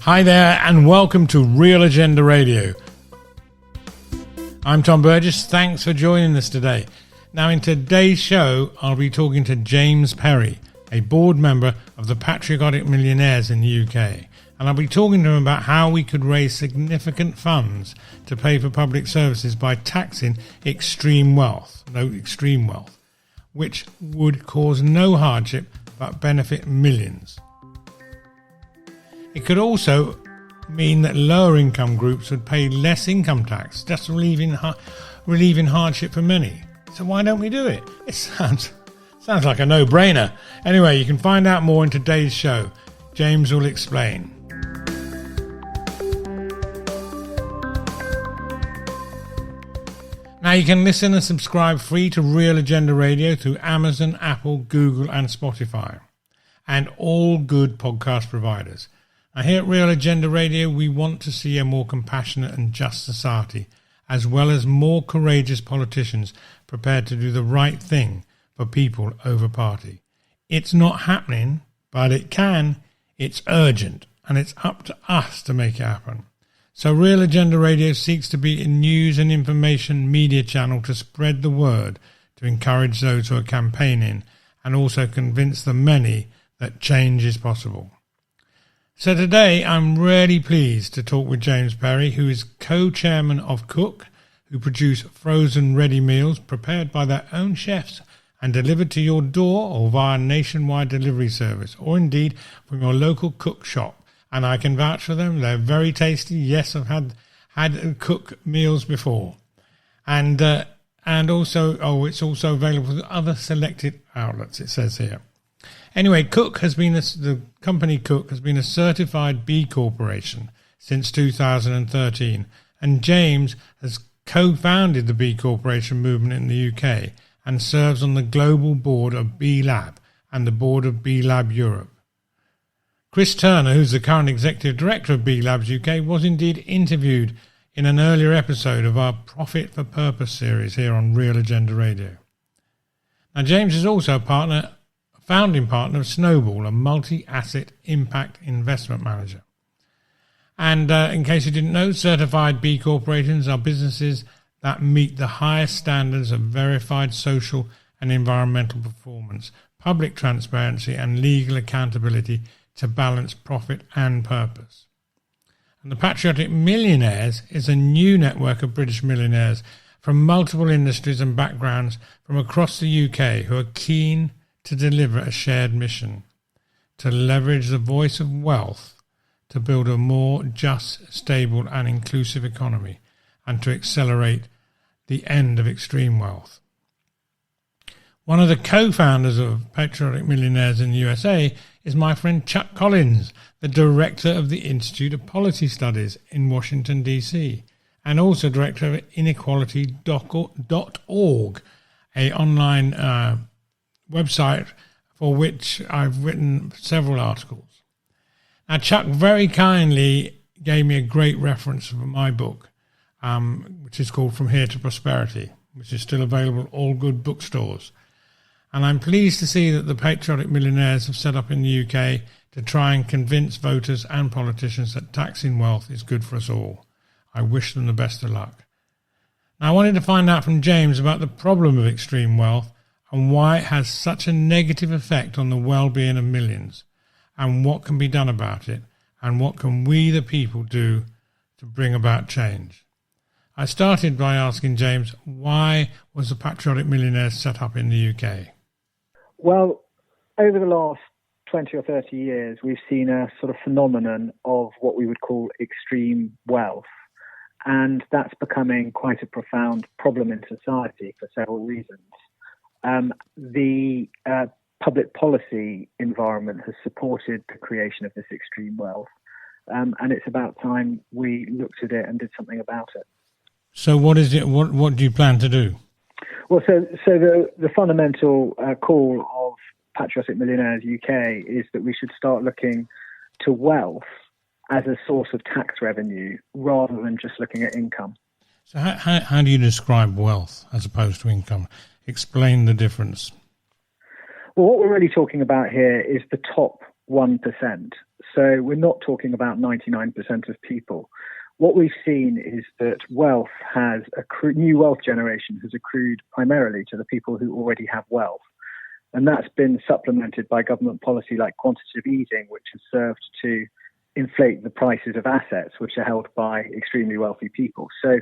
Hi there and welcome to Real Agenda Radio. I'm Tom Burgess. Thanks for joining us today. Now in today's show, I'll be talking to James Perry, a board member of the Patriotic Millionaires in the UK. And I'll be talking to him about how we could raise significant funds to pay for public services by taxing extreme wealth, which would cause no hardship but benefit millions. It could also mean that lower income groups would pay less income tax, just relieving hardship for many. So why don't we do it? It sounds like a no-brainer. Anyway, you can find out more in today's show. James will explain. Now you can listen and subscribe free to Real Agenda Radio through Amazon, Apple, Google and Spotify, and all good podcast providers. Now here at Real Agenda Radio, we want to see a more compassionate and just society, as well as more courageous politicians prepared to do the right thing for people over party. It's not happening, but it can. It's urgent, and it's up to us to make it happen. So Real Agenda Radio seeks to be a news and information media channel to spread the word, to encourage those who are campaigning, and also convince the many that change is possible. So today I'm really pleased to talk with James Perry, who is co-chairman of Cook, who produce frozen ready meals prepared by their own chefs and delivered to your door or via nationwide delivery service, or indeed from your local Cook shop. And I can vouch for them. They're very tasty. Yes, I've had Cook meals before. And also, it's also available at other selected outlets, it says here. Anyway, the company Cook has been a certified B Corporation since 2013, and James has co-founded the B Corporation movement in the UK and serves on the global board of B Lab and the board of B Lab Europe. Chris Turner, who's the current executive director of B Labs UK, was indeed interviewed in an earlier episode of our Profit for Purpose series here on Real Agenda Radio. Now, James is also a founding partner of Snowball, a multi-asset impact investment manager. And in case you didn't know, certified B corporations are businesses that meet the highest standards of verified social and environmental performance, public transparency and legal accountability to balance profit and purpose. And the Patriotic Millionaires is a new network of British millionaires from multiple industries and backgrounds from across the UK who are keen to deliver a shared mission, to leverage the voice of wealth to build a more just, stable and inclusive economy, and to accelerate the end of extreme wealth. One of the co-founders of Patriotic Millionaires in the USA is my friend Chuck Collins, the director of the Institute of Policy Studies in Washington, D.C., and also director of inequality.org, an online website for which I've written several articles. Now, Chuck very kindly gave me a great reference for my book, which is called From Here to Prosperity, which is still available at all good bookstores. And I'm pleased to see that the Patriotic Millionaires have set up in the UK to try and convince voters and politicians that taxing wealth is good for us all. I wish them the best of luck. Now, I wanted to find out from James about the problem of extreme wealth and why it has such a negative effect on the well-being of millions, and what can be done about it, and what can we, the people, do to bring about change. I started by asking James, why was the Patriotic Millionaires set up in the UK? Well, over the last 20 or 30 years, we've seen a sort of phenomenon of what we would call extreme wealth. And that's becoming quite a profound problem in society for several reasons. The public policy environment has supported the creation of this extreme wealth. And it's about time we looked at it and did something about it. So what is it? What do you plan to do? Well, so the fundamental call of Patriotic Millionaires UK is that we should start looking to wealth as a source of tax revenue rather than just looking at income. So how do you describe wealth as opposed to income? Explain the difference. Well, what we're really talking about here is the top 1%. So we're not talking about 99% of people. What we've seen is that wealth has accrued, new wealth generation has accrued primarily to the people who already have wealth. And that's been supplemented by government policy like quantitative easing, which has served to inflate the prices of assets which are held by extremely wealthy people. So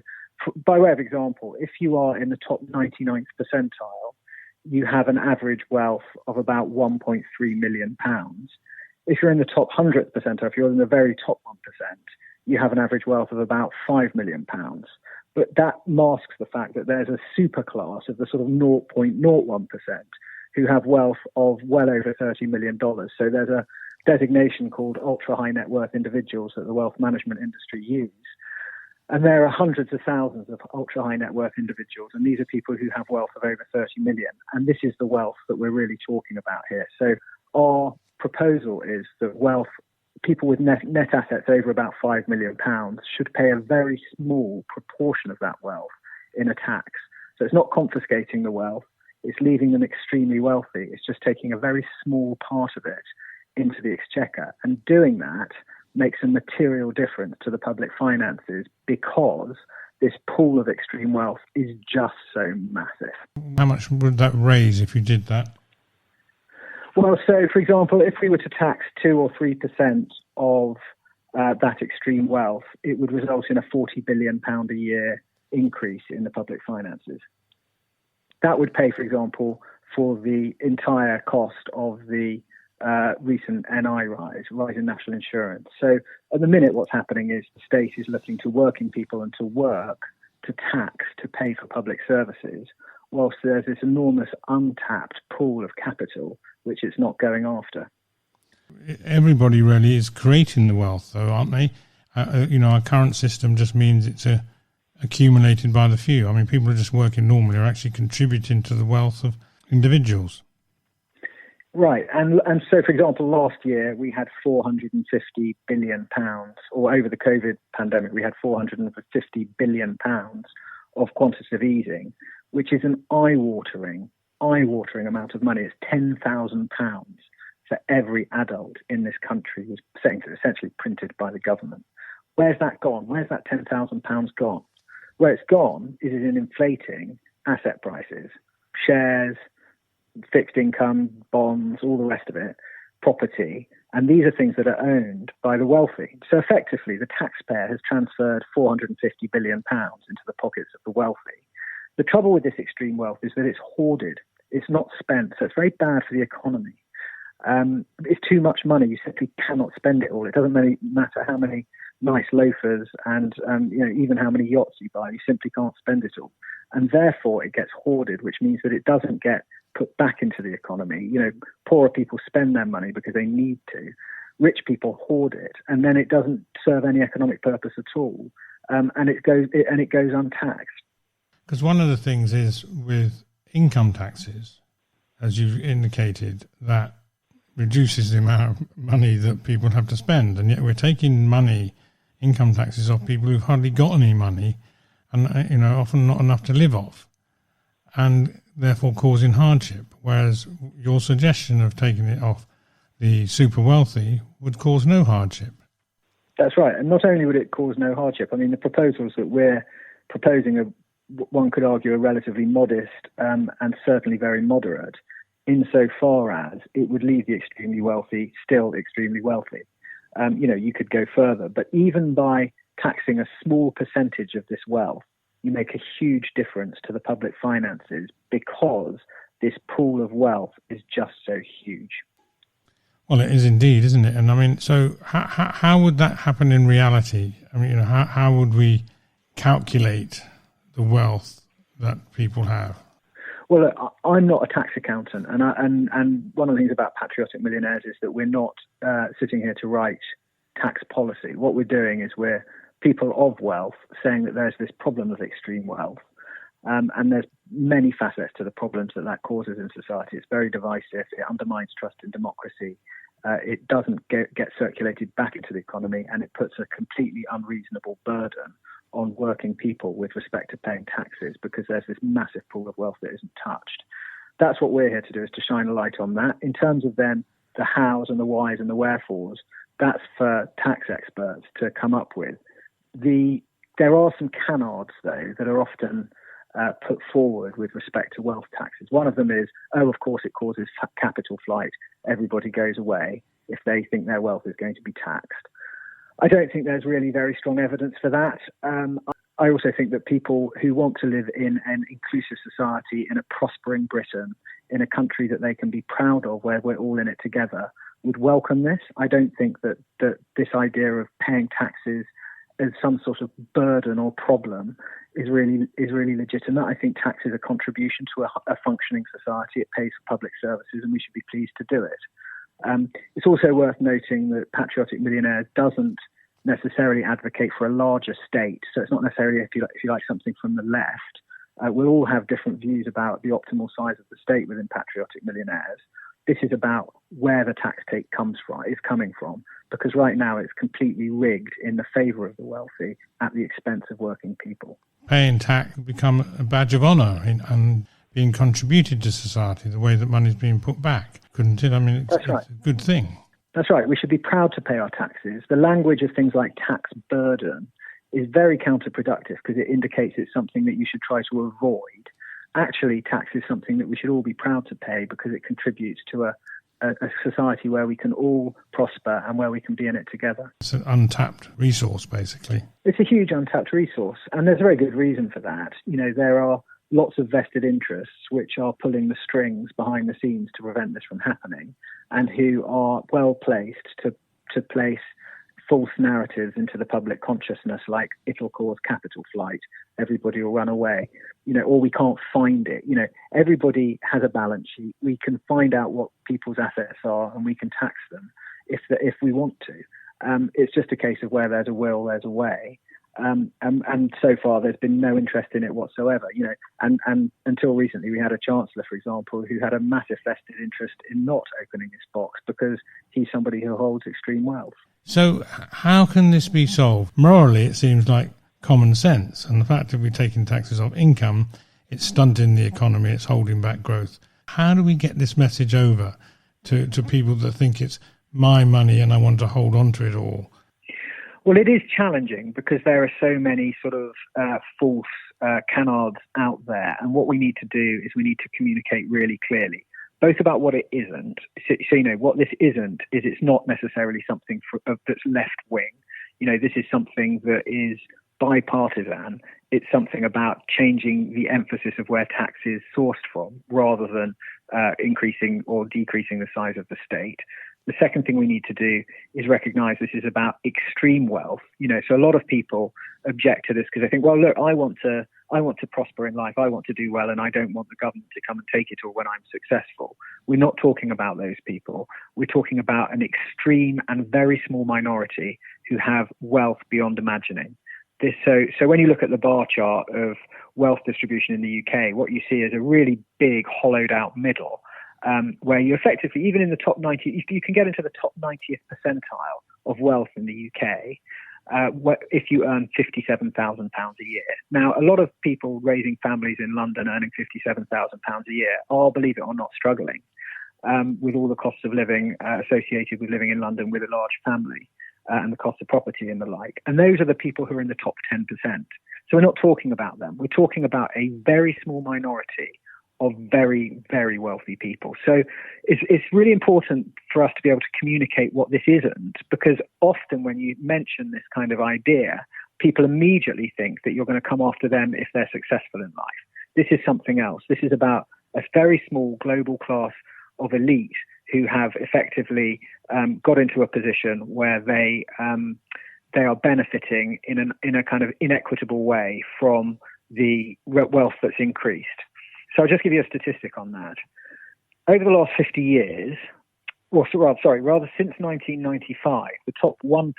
by way of example, if you are in the top 99th percentile, you have an average wealth of about £1.3 million. If you're in the top 100th percentile, if you're in the very top 1%, you have an average wealth of about £5 million. But that masks the fact that there's a superclass of the sort of 0.01% who have wealth of well over $30 million. So there's a designation called ultra high net worth individuals that the wealth management industry use. And there are hundreds of thousands of ultra high net worth individuals. And these are people who have wealth of over 30 million. And this is the wealth that we're really talking about here. So our proposal is that people with net assets over about £5 million should pay a very small proportion of that wealth in a tax. So it's not confiscating the wealth. It's leaving them extremely wealthy. It's just taking a very small part of it into the exchequer. And doing that makes a material difference to the public finances because this pool of extreme wealth is just so massive. How much would that raise if you did that? Well, so for example, if we were to tax 2 or 3% of that extreme wealth, it would result in a £40 billion a year increase in the public finances. That would pay, for example, for the entire cost of the recent NI rise in national insurance. So at the minute, what's happening is the state is looking to working people and to work, to tax, to pay for public services, whilst there's this enormous untapped pool of capital which it's not going after. Everybody really is creating the wealth, though, aren't they? Our current system just means it's accumulated by the few. I mean, people are just working normally are actually contributing to the wealth of individuals. Right. And so, for example, last year we had £450 billion, or over the COVID pandemic, we had £450 billion of quantitative easing, which is an eye-watering amount of money. It's £10,000 for every adult in this country who's essentially printed by the government. Where's that gone? Where's that £10,000 gone? Where it's gone is in inflating asset prices, shares, fixed income, bonds, all the rest of it, property. And these are things that are owned by the wealthy. So effectively, the taxpayer has transferred £450 billion into the pockets of the wealthy. The trouble with this extreme wealth is that it's hoarded. It's not spent. So it's very bad for the economy. It's too much money. You simply cannot spend it all. It doesn't really matter how many nice loafers and even how many yachts you buy. You simply can't spend it all. And therefore, it gets hoarded, which means that it doesn't get put back into the economy. Poorer people spend their money because they need to. Rich people hoard it, and then it doesn't serve any economic purpose at all, and it goes untaxed. Because one of the things is with income taxes, as you've indicated, that reduces the amount of money that people have to spend, and yet we're taking income taxes off people who've hardly got any money, and often not enough to live off, and therefore causing hardship, whereas your suggestion of taking it off the super wealthy would cause no hardship. That's right. And not only would it cause no hardship, I mean, the proposals that we're proposing are, one could argue, are relatively modest and certainly very moderate, insofar as it would leave the extremely wealthy still extremely wealthy. You could go further, but even by taxing a small percentage of this wealth, you make a huge difference to the public finances because this pool of wealth is just so huge. Well, it is indeed, isn't it? And I mean, so how would that happen in reality? I mean, how would we calculate the wealth that people have? Well, look, I'm not a tax accountant, and one of the things about Patriotic Millionaires is that we're not sitting here to write tax policy. What we're doing is we're people of wealth saying that there's this problem of extreme wealth, and there's many facets to the problems that causes in society. It's very divisive. It undermines trust in democracy. It doesn't get circulated back into the economy, and it puts a completely unreasonable burden on working people with respect to paying taxes because there's this massive pool of wealth that isn't touched. that's what we're here to do, is to shine a light on that. In terms of then the hows and the whys and the wherefores, that's for tax experts to come up with. There are some canards, though, that are often put forward with respect to wealth taxes. One of them is, of course, it causes capital flight. Everybody goes away if they think their wealth is going to be taxed. I don't think there's really very strong evidence for that. I also think that people who want to live in an inclusive society, in a prospering Britain, in a country that they can be proud of, where we're all in it together, would welcome this. I don't think that this idea of paying taxes as some sort of burden or problem is really legitimate. I think tax is a contribution to a functioning society. It pays for public services, and we should be pleased to do it. It's also worth noting that Patriotic Millionaires doesn't necessarily advocate for a larger state. So it's not necessarily, if you like something from the left. We'll all have different views about the optimal size of the state within Patriotic Millionaires. This is about where the tax take is coming from, because right now it's completely rigged in the favour of the wealthy at the expense of working people. Paying tax become a badge of honour and being contributed to society, the way that money's being put back, couldn't it? I mean, it's a good thing. That's right. We should be proud to pay our taxes. The language of things like tax burden is very counterproductive because it indicates it's something that you should try to avoid. Actually, tax is something that we should all be proud to pay because it contributes to a society where we can all prosper and where we can be in it together. It's an untapped resource, basically. It's a huge untapped resource, and there's a very good reason for that. There are lots of vested interests which are pulling the strings behind the scenes to prevent this from happening, and who are well placed to place false narratives into the public consciousness, like it'll cause capital flight, everybody will run away, or we can't find it. Everybody has a balance sheet. We can find out what people's assets are and we can tax them if we want to. It's just a case of where there's a will, there's a way. And so far there's been no interest in it whatsoever. And until recently we had a chancellor, for example, who had a massive vested interest in not opening his box because he's somebody who holds extreme wealth. So how can this be solved? Morally, it seems like common sense. And the fact that we're taking taxes off income, it's stunting the economy, it's holding back growth. How do we get this message over to people that think it's my money and I want to hold on to it all? Well, it is challenging because there are so many sort of false canards out there. And what we need to do is we need to communicate really clearly, both about what it isn't. So what this isn't is it's not necessarily something that's left wing. This is something that is bipartisan. It's something about changing the emphasis of where tax is sourced from rather than increasing or decreasing the size of the state. The second thing we need to do is recognize this is about extreme wealth. So a lot of people object to this because they think, well, look, I want to prosper in life. I want to do well, and I don't want the government to come and take it all when I'm successful. We're not talking about those people. We're talking about an extreme and very small minority who have wealth beyond imagining. So when you look at the bar chart of wealth distribution in the UK, what you see is a really big hollowed out middle. Where you effectively, even in the top 90, you can get into the top 90th percentile of wealth in the UK if you earn £57,000 a year. Now, a lot of people raising families in London earning £57,000 a year are, believe it or not, struggling with all the costs of living associated with living in London with a large family and the cost of property and the like. And those are the people who are in the top 10%. So we're not talking about them. We're talking about a very small minority of very, very wealthy people. So it's really important for us to be able to communicate what this isn't, because often when you mention this kind of idea, people immediately think that you're going to come after them if they're successful in life. This is something else. This is about a very small global class of elite who have effectively got into a position where they are benefiting in a kind of inequitable way from the wealth that's increased. So I'll just give you a statistic on that. Over the last 50 years, rather since 1995, the top 1%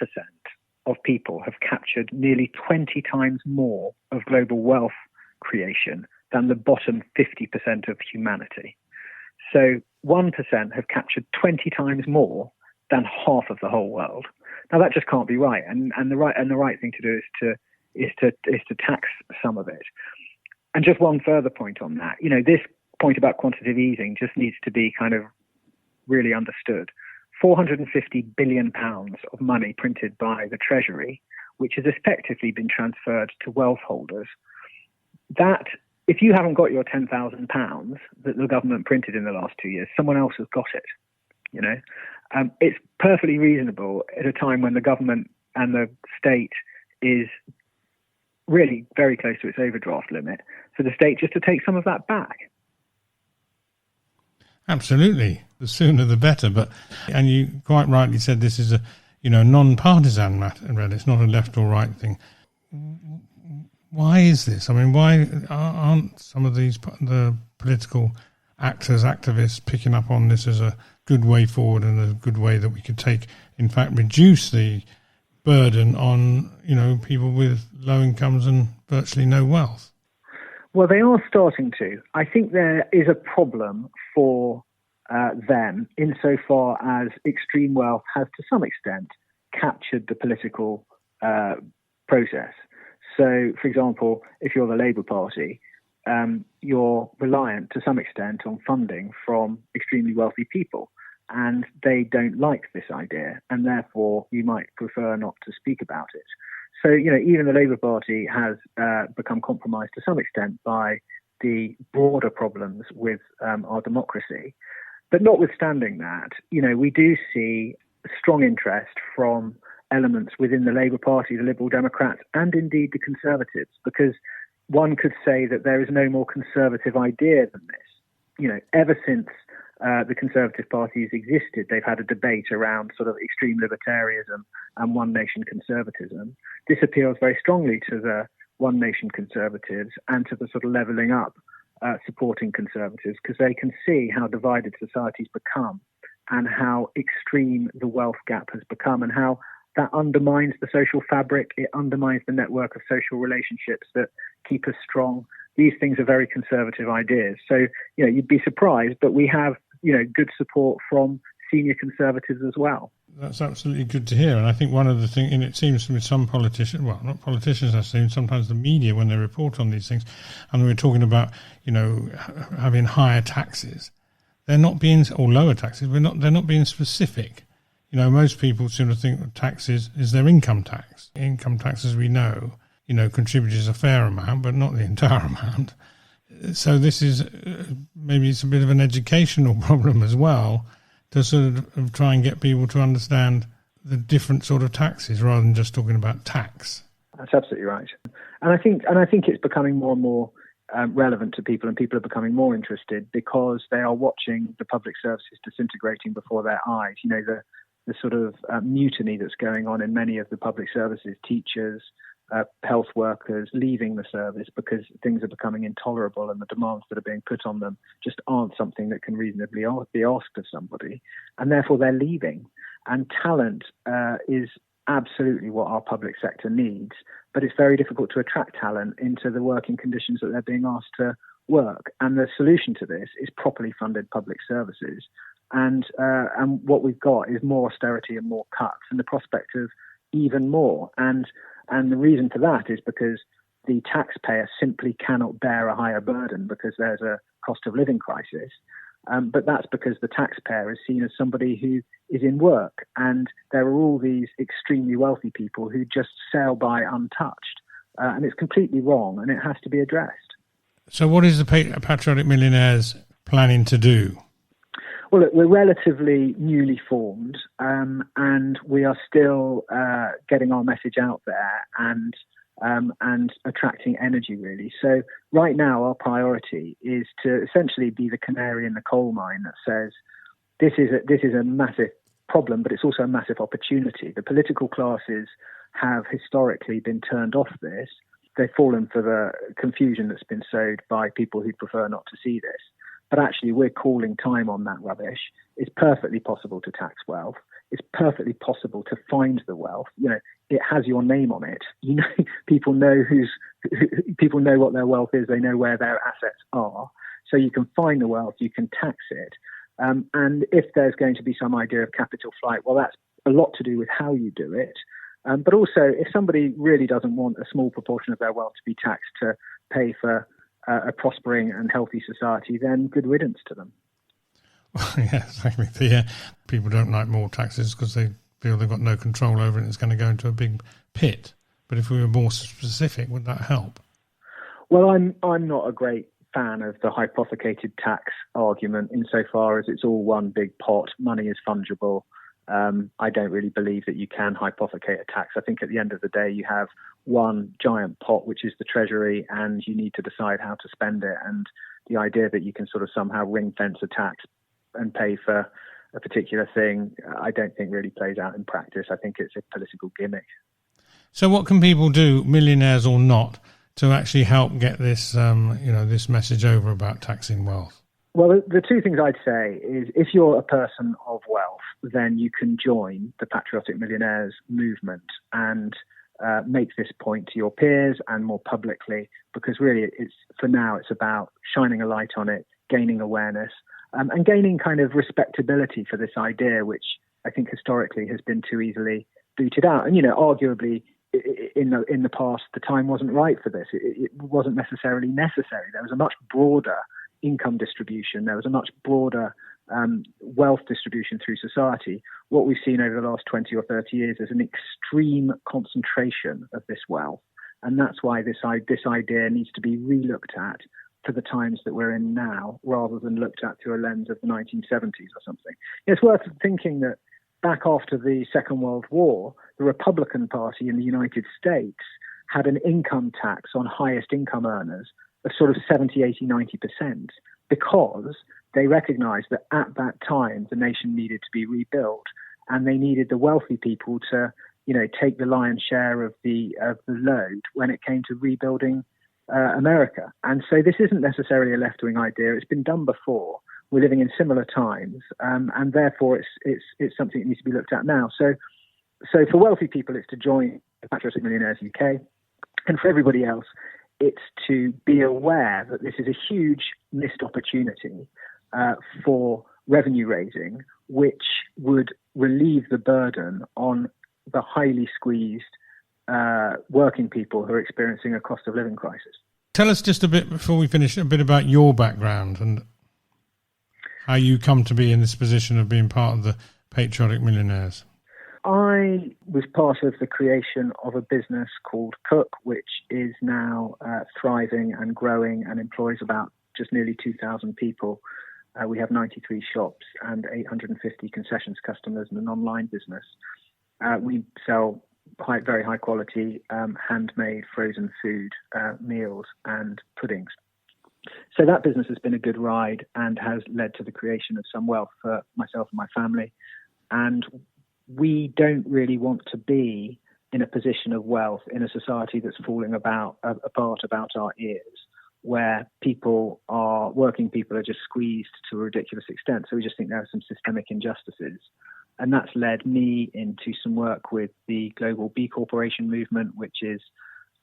of people have captured nearly 20 times more of global wealth creation than the bottom 50% of humanity. So 1% have captured 20 times more than half of the whole world. Now that just can't be right, and the right thing to do is to tax some of it. And just one further point on that, this point about quantitative easing just needs to be kind of really understood. £450 billion of money printed by the Treasury, which has effectively been transferred to wealth holders. That, if you haven't got your £10,000 that the government printed in the last 2 years, someone else has got it. It's perfectly reasonable at a time when the government and the state is really very close to its overdraft limit for the state just to take some of that back. Absolutely. The sooner the better. And you quite rightly said this is a non-partisan matter. It's not a left or right thing. Why is this? I mean, why aren't some of the political actors, activists picking up on this as a good way forward and a good way that we could in fact, reduce the burden on, people with low incomes and virtually no wealth? Well, they are starting to. I think there is a problem for them insofar as extreme wealth has, to some extent, captured the political process. So, for example, if you're the Labour Party, you're reliant to some extent on funding from extremely wealthy people, and they don't like this idea, and therefore you might prefer not to speak about it. So, even the Labour Party has become compromised to some extent by the broader problems with our democracy. But notwithstanding that, we do see strong interest from elements within the Labour Party, the Liberal Democrats, and indeed the Conservatives, because one could say that there is no more conservative idea than this. Ever since the Conservative Party has existed, they've had a debate around sort of extreme libertarianism and one nation conservatism. This appeals very strongly to the one nation conservatives and to the sort of levelling up supporting conservatives, because they can see how divided society's become and how extreme the wealth gap has become and how that undermines the social fabric. It undermines the network of social relationships that keep us strong. These things are very conservative ideas. So, you'd be surprised, but we have, good support from senior conservatives as well. That's absolutely good to hear. And I think one of the things, and it seems with some politicians, well, not politicians, I've seen sometimes the media when they report on these things, and we're talking about, having higher taxes, they're not being, or lower taxes, they're not being specific. Most people sort of think that taxes is their income tax. Income tax, as we know, contributes a fair amount, but not the entire amount. So this is, maybe it's a bit of an educational problem as well, to sort of try and get people to understand the different sort of taxes rather than just talking about tax. That's absolutely right. And I think it's becoming more and more relevant to people, and people are becoming more interested because they are watching the public services disintegrating before their eyes. The sort of mutiny that's going on in many of the public services, teachers, health workers leaving the service because things are becoming intolerable and the demands that are being put on them just aren't something that can reasonably be asked of somebody, and therefore they're leaving. And talent is absolutely what our public sector needs, but it's very difficult to attract talent into the working conditions that they're being asked to work. And the solution to this is properly funded public services. And what we've got is more austerity and more cuts and the prospect of even more. And the reason for that is because the taxpayer simply cannot bear a higher burden because there's a cost of living crisis. But that's because the taxpayer is seen as somebody who is in work. And there are all these extremely wealthy people who just sail by untouched. And it's completely wrong, and it has to be addressed. So what is the Patriotic Millionaires planning to do? Well, look, we're relatively newly formed, and we are still getting our message out there and attracting energy, really. So right now, our priority is to essentially be the canary in the coal mine that says this is a massive problem, but it's also a massive opportunity. The political classes have historically been turned off this. They've fallen for the confusion that's been sowed by people who prefer not to see this. But actually, we're calling time on that rubbish. It's perfectly possible to tax wealth. It's perfectly possible to find the wealth. It has your name on it. People know people know what their wealth is. They know where their assets are. So you can find the wealth. You can tax it. And if there's going to be some idea of capital flight, well, that's a lot to do with how you do it. But also, if somebody really doesn't want a small proportion of their wealth to be taxed to pay for a prospering and healthy society, then good riddance to them. Yeah, exactly. People don't like more taxes because they feel they've got no control over it and it's going to go into a big pit. But if we were more specific, would that help? Well, I'm not a great fan of the hypothecated tax argument insofar as it's all one big pot. Money is fungible. I don't really believe that you can hypothecate a tax. I think at the end of the day, you have one giant pot, which is the Treasury, and you need to decide how to spend it. And the idea that you can sort of somehow ring fence a tax and pay for a particular thing, I don't think really plays out in practice. I think it's a political gimmick. So what can people do, millionaires or not, to actually help get this, this message over about taxing wealth? Well, the two things I'd say is if you're a person of wealth, then you can join the Patriotic Millionaires movement and make this point to your peers and more publicly, because really for now it's about shining a light on it, gaining awareness, and gaining kind of respectability for this idea, which I think historically has been too easily booted out. And, arguably in the past, the time wasn't right for this. It wasn't necessarily necessary. There was a much broader income distribution. There was a much broader wealth distribution through society. What we've seen over the last 20 or 30 years is an extreme concentration of this wealth. And that's why this idea needs to be relooked at for the times that we're in now, rather than looked at through a lens of the 1970s or something. It's worth thinking that back after the Second World War, the Republican Party in the United States had an income tax on highest income earners of sort of 70, 80, 90%, because they recognized that at that time the nation needed to be rebuilt, and they needed the wealthy people to, take the lion's share of the load when it came to rebuilding America. And so this isn't necessarily a left-wing idea. It's been done before. We're living in similar times, and therefore it's something that needs to be looked at now. So for wealthy people, it's to join the Patriotic Millionaires UK, and for everybody else, it's to be aware that this is a huge missed opportunity for revenue raising, which would relieve the burden on the highly squeezed working people who are experiencing a cost of living crisis. Tell us just a bit, before we finish, a bit about your background and how you come to be in this position of being part of the Patriotic Millionaires. I was part of the creation of a business called Cook, which is now thriving and growing and employs about just nearly 2,000 people. We have 93 shops and 850 concessions customers and an online business. We sell very high quality handmade frozen food, meals and puddings. So that business has been a good ride and has led to the creation of some wealth for myself and my family. And we don't really want to be in a position of wealth in a society that's falling apart about our ears, where working people are just squeezed to a ridiculous extent. So we just think there are some systemic injustices. And that's led me into some work with the global B Corporation movement, which is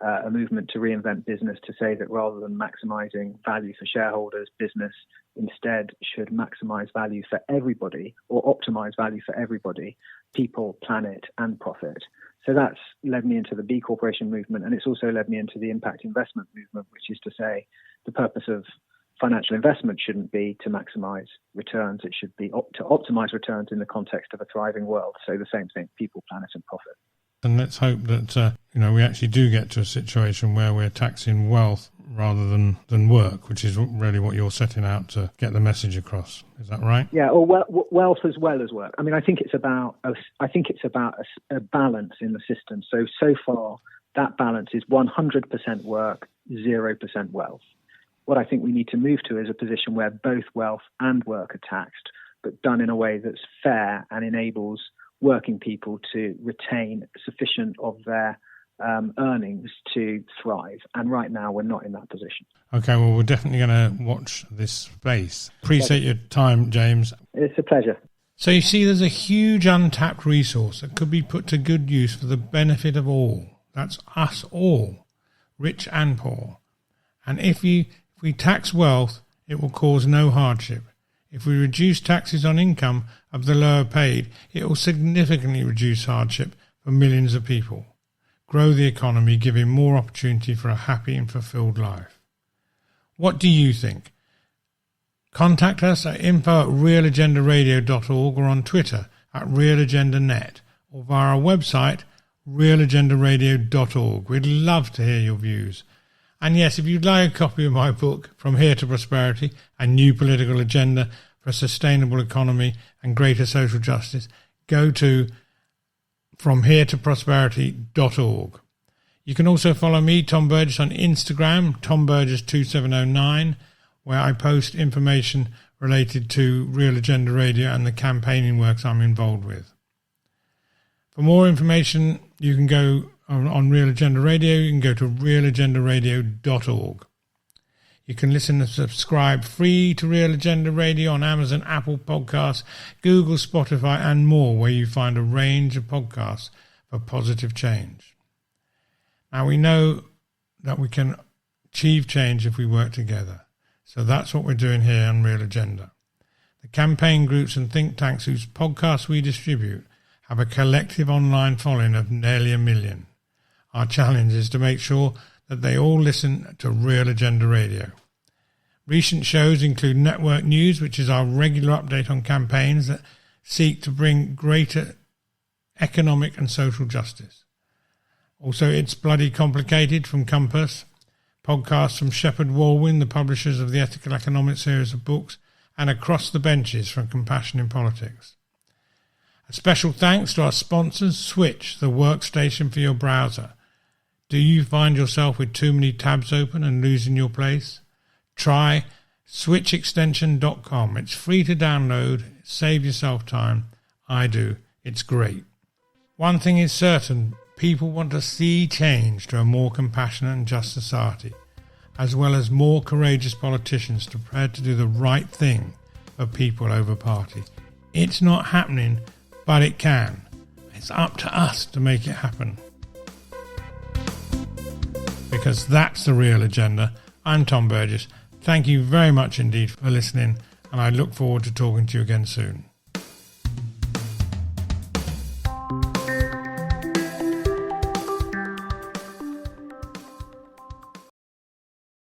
a movement to reinvent business, to say that rather than maximizing value for shareholders, business instead should maximize value for everybody, or optimize value for everybody, people, planet, and profit. So that's led me into the B Corporation movement, and it's also led me into the impact investment movement, which is to say the purpose of financial investment shouldn't be to maximize returns. It should be to optimize returns in the context of a thriving world. So the same thing, people, planet, and profit. And let's hope that we actually do get to a situation where we're taxing wealth rather than work, which is really what you're setting out to get the message across. Is that right? Yeah, or wealth as well as work. I mean, I think it's about a balance in the system. So far, that balance is 100% work, 0% wealth. What I think we need to move to is a position where both wealth and work are taxed, but done in a way that's fair and enables working people to retain sufficient of their earnings to thrive. And right now, we're not in that position. Okay, well, we're definitely going to watch this space. Appreciate your time, James. It's a pleasure. So you see, there's a huge untapped resource that could be put to good use for the benefit of all. That's us all, rich and poor. And if we tax wealth, it will cause no hardship. If we reduce taxes on income of the lower paid, it will significantly reduce hardship for millions of people, grow the economy, giving more opportunity for a happy and fulfilled life. What do you think? Contact us at info@realagendaradio.org or on Twitter @realagendanet or via our website realagendaradio.org. We'd love to hear your views. And yes, if you'd like a copy of my book, From Here to Prosperity, a New Political Agenda for a Sustainable Economy and Greater Social Justice, go to fromheretoprosperity.org. You can also follow me, Tom Burgess, on Instagram, TomBurgess2709, where I post information related to Real Agenda Radio and the campaigning works I'm involved with. For more information, you can go on Real Agenda Radio. You can go to realagendaradio.org. You can listen and subscribe free to Real Agenda Radio on Amazon, Apple Podcasts, Google, Spotify, and more, where you find a range of podcasts for positive change. Now, we know that we can achieve change if we work together. So that's what we're doing here on Real Agenda. The campaign groups and think tanks whose podcasts we distribute have a collective online following of nearly 1 million. Our challenge is to make sure that they all listen to Real Agenda Radio. Recent shows include Network News, which is our regular update on campaigns that seek to bring greater economic and social justice. Also, It's Bloody Complicated from Compass, podcasts from Shepherd Walwyn, the publishers of the Ethical Economics series of books, and Across the Benches from Compassion in Politics. A special thanks to our sponsors, Switch, the workstation for your browser. Do you find yourself with too many tabs open and losing your place? Try switchextension.com. It's free to download. Save yourself time. I do. It's great. One thing is certain. People want to see change to a more compassionate and just society, as well as more courageous politicians prepared to do the right thing for people over party. It's not happening, but it can. It's up to us to make it happen. Because that's the Real Agenda. I'm Tom Burgess. Thank you very much indeed for listening, and I look forward to talking to you again soon.